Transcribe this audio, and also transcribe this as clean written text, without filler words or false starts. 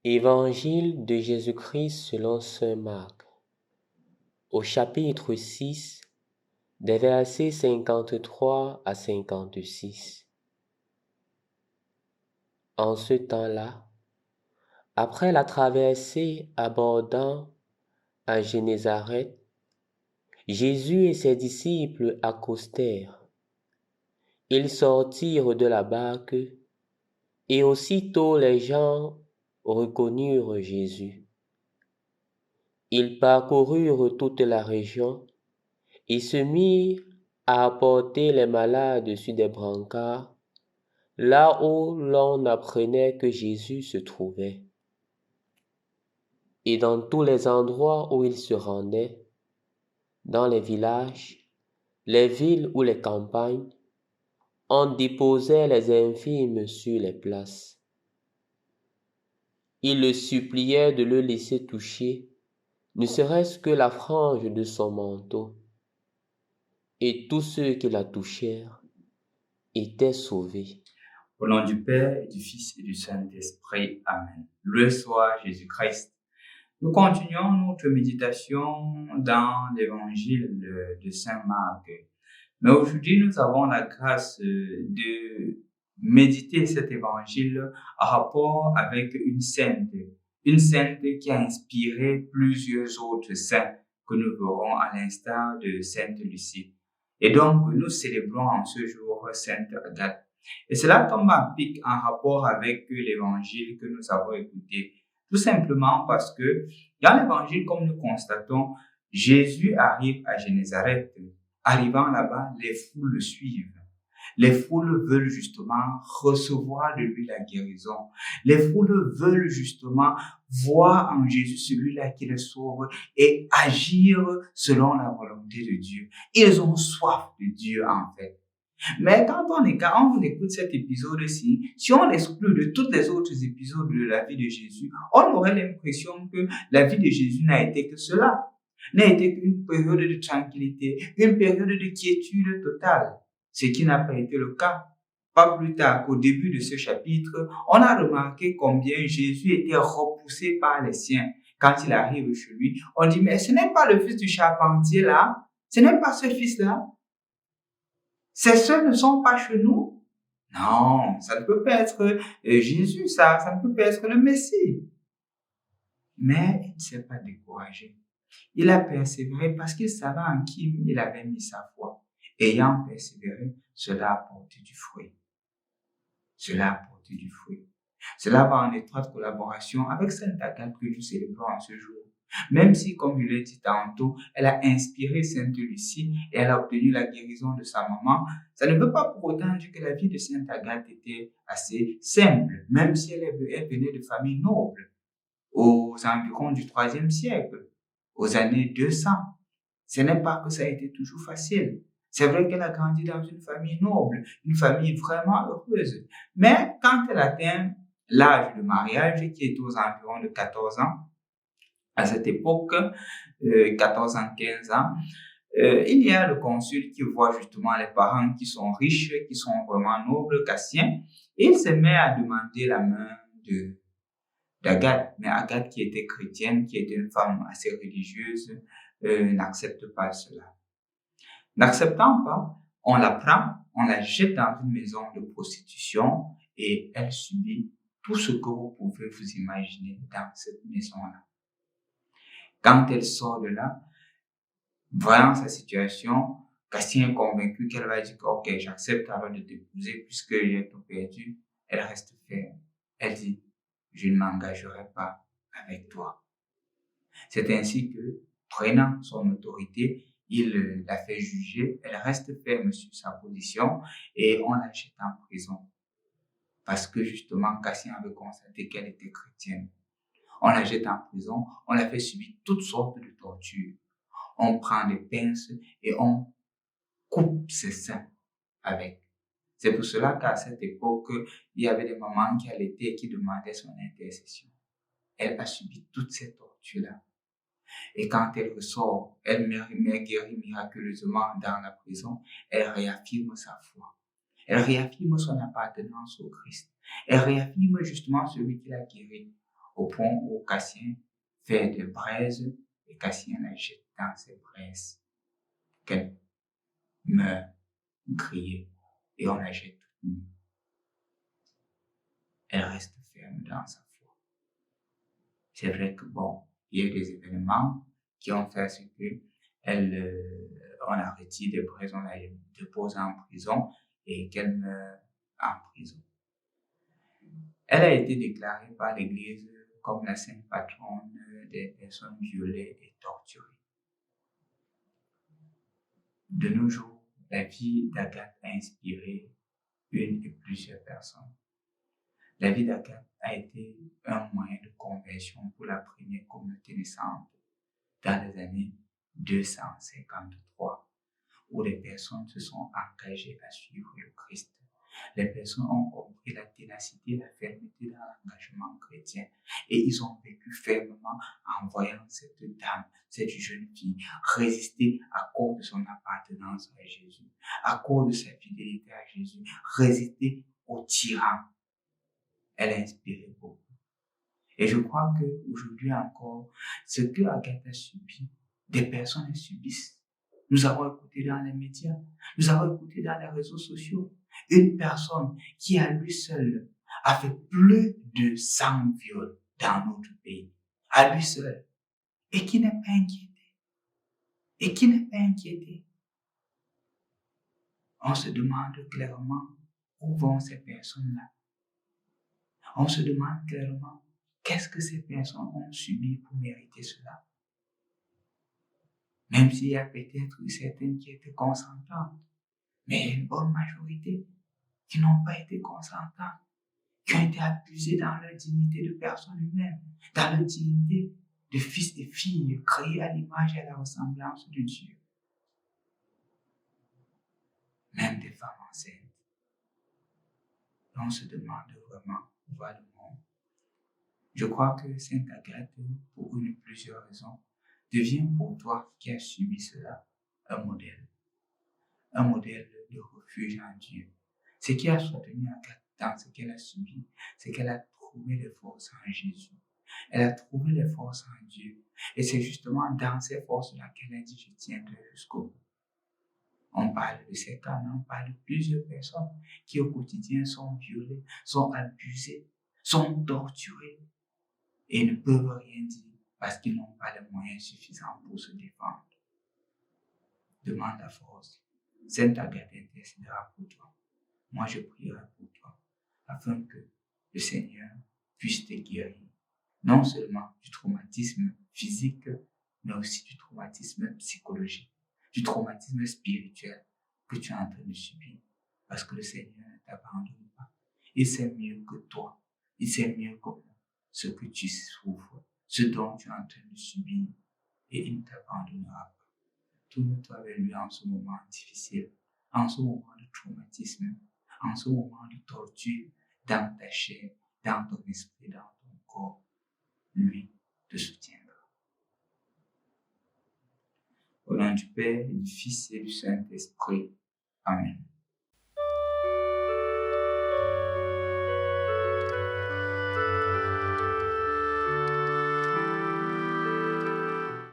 Évangile de Jésus-Christ selon saint Marc, au chapitre 6, des versets 53 à 56. En ce temps-là, après la traversée abordant à Génézareth, Jésus et ses disciples accostèrent. Ils sortirent de la barque, et aussitôt les gens reconnurent Jésus. Ils parcoururent toute la région et se mirent à apporter les malades sur des brancards, là où l'on apprenait que Jésus se trouvait. Et dans tous les endroits où il se rendait, dans les villages, les villes ou les campagnes, on déposait les infirmes sur les places. Il le suppliait de le laisser toucher, ne serait-ce que la frange de son manteau. Et tous ceux qui la touchèrent étaient sauvés. Au nom du Père, et du Fils et du Saint-Esprit. Amen. Loué soit Jésus-Christ. Nous continuons notre méditation dans l'évangile de Saint Marc. Mais aujourd'hui, nous avons la grâce de méditer cet évangile en rapport avec une sainte qui a inspiré plusieurs autres saints que nous verrons à l'instar de Sainte Lucie. Et donc, nous célébrons en ce jour Sainte Agathe. Et cela tombe à pic en rapport avec l'évangile que nous avons écouté. Tout simplement parce que dans l'évangile, comme nous constatons, Jésus arrive à Génézareth. Arrivant là-bas, les foules le suivent. Les foules veulent justement recevoir de lui la guérison. Les foules veulent justement voir en Jésus celui-là qui les sauve et agir selon la volonté de Dieu. Ils ont soif de Dieu en fait. Mais quand on écoute cet épisode-ci, si on l'exclut de tous les autres épisodes de la vie de Jésus, on aurait l'impression que la vie de Jésus n'a été que cela, n'a été qu'une période de tranquillité, une période de quiétude totale, ce qui n'a pas été le cas. Pas plus tard qu'au début de ce chapitre, on a remarqué combien Jésus était repoussé par les siens. Quand il arrive chez lui, on dit, mais ce n'est pas le fils du charpentier là, ce n'est pas ce fils-là. Ces ceux ne sont pas chez nous? Non, ça ne peut pas être Jésus, ça ne peut pas être le Messie. Mais il ne s'est pas découragé. Il a persévéré parce qu'il savait en qui il avait mis sa foi. Ayant persévéré, cela a porté du fruit. Cela a porté du fruit. Cela va en étroite collaboration avec Sainte Agathe que nous célébrons en ce jour. Même si, comme je l'ai dit tantôt, elle a inspiré Sainte Lucie et elle a obtenu la guérison de sa maman, ça ne veut pas pour autant dire que la vie de Sainte Agathe était assez simple, même si elle venait de famille noble, aux environs du IIIe siècle, aux années 200. Ce n'est pas que ça a été toujours facile. C'est vrai qu'elle a grandi dans une famille noble, une famille vraiment heureuse. Mais quand elle atteint l'âge de mariage, qui est aux environs de 14 ans, à cette époque, 14 ans, 15 ans, il y a le consul qui voit justement les parents qui sont riches, qui sont vraiment nobles, Cassien, et il se met à demander la main d'Agathe. Mais Agathe, qui était chrétienne, qui était une femme assez religieuse, n'accepte pas cela. N'acceptant pas, on la prend, on la jette dans une maison de prostitution et elle subit tout ce que vous pouvez vous imaginer dans cette maison-là. Quand elle sort de là, voyant sa situation, Cassien est convaincu qu'elle va dire que, ok, j'accepte alors de t'épouser puisque j'ai tout perdu. Elle reste ferme. Elle dit, je ne m'engagerai pas avec toi. C'est ainsi que, prenant son autorité, il la fait juger. Elle reste ferme sur sa position et on la jette en prison. Parce que justement, Cassien avait constaté qu'elle était chrétienne. On la jette en prison, on la fait subir toutes sortes de tortures. On prend des pinces et on coupe ses seins avec. C'est pour cela qu'à cette époque, il y avait des mamans qui allaitaient et qui demandaient son intercession. Elle a subi toutes ces tortures-là. Et quand elle ressort, elle guérit miraculeusement dans la prison, elle réaffirme sa foi. Elle réaffirme son appartenance au Christ. Elle réaffirme justement celui qui l'a guéri. au point où Cassien fait des braises et Cassien la jette dans ces braises. Qu'elle meurt grillée et on la jette toute nue. Elle reste ferme dans sa foi. C'est vrai que il y a eu des événements qui ont fait ce que on la retire des braises, on la dépose en prison et qu'elle meurt en prison. Elle a été déclarée par l'Église comme la sainte patronne des personnes violées et torturées. De nos jours, la vie d'Agathe a inspiré une et plusieurs personnes. La vie d'Agathe a été un moyen de conversion pour la première communauté naissante dans les années 253, où les personnes se sont engagées à suivre le Christ. Les personnes ont compris la ténacité, la fermeté dans l'engagement chrétien et ils ont vécu fermement en voyant cette dame, cette jeune fille résister à cause de son appartenance à Jésus, à cause de sa fidélité à Jésus, résister au tyran. Elle a inspiré beaucoup. Et je crois qu'aujourd'hui encore, ce que Agathe a subi, des personnes le subissent. Nous avons écouté dans les médias, nous avons écouté dans les réseaux sociaux, une personne qui à lui seul a fait plus de 100 viols dans notre pays, à lui seul, et qui n'est pas inquiété. On se demande clairement où vont ces personnes-là. On se demande clairement qu'est-ce que ces personnes ont subi pour mériter cela. Même s'il y a peut-être certaines qui étaient consentantes, mais il y a une bonne majorité qui n'ont pas été consentantes, qui ont été abusées dans leur dignité de personne humaine, dans leur dignité de fils et filles créés à l'image et à la ressemblance de Dieu. Même des femmes enceintes. On se demande vraiment où va le monde. Je crois que Sainte Agathe, pour une ou plusieurs raisons, devient pour toi qui as subi cela un modèle de refuge en Dieu. Ce qui a soutenu Agathe dans ce qu'elle a subi, c'est qu'elle a trouvé les forces en Jésus. Elle a trouvé les forces en Dieu. Et c'est justement dans ces forces-là qu'elle a dit, je tiendrai jusqu'au bout. On parle de ces cas, on parle de plusieurs personnes qui au quotidien sont violées, sont abusées, sont torturées et ne peuvent rien dire parce qu'ils n'ont pas les moyens suffisants pour se défendre. Demande la force. Sainte Agathe intercédera pour toi. Moi, je prierai pour toi afin que le Seigneur puisse te guérir. Non seulement du traumatisme physique, mais aussi du traumatisme psychologique, du traumatisme spirituel que tu es en train de subir. Parce que le Seigneur ne t'abandonne pas. Il sait mieux que toi. Il sait mieux que moi ce que tu souffres, ce dont tu es en train de subir. Et il ne t'abandonnera pas. Tourne-toi vers lui en ce moment difficile, en ce moment de traumatisme, en ce moment de torture dans ta chair, dans ton esprit, dans ton corps. Lui te soutiendra. Au nom du Père, du Fils et du Saint-Esprit. Amen.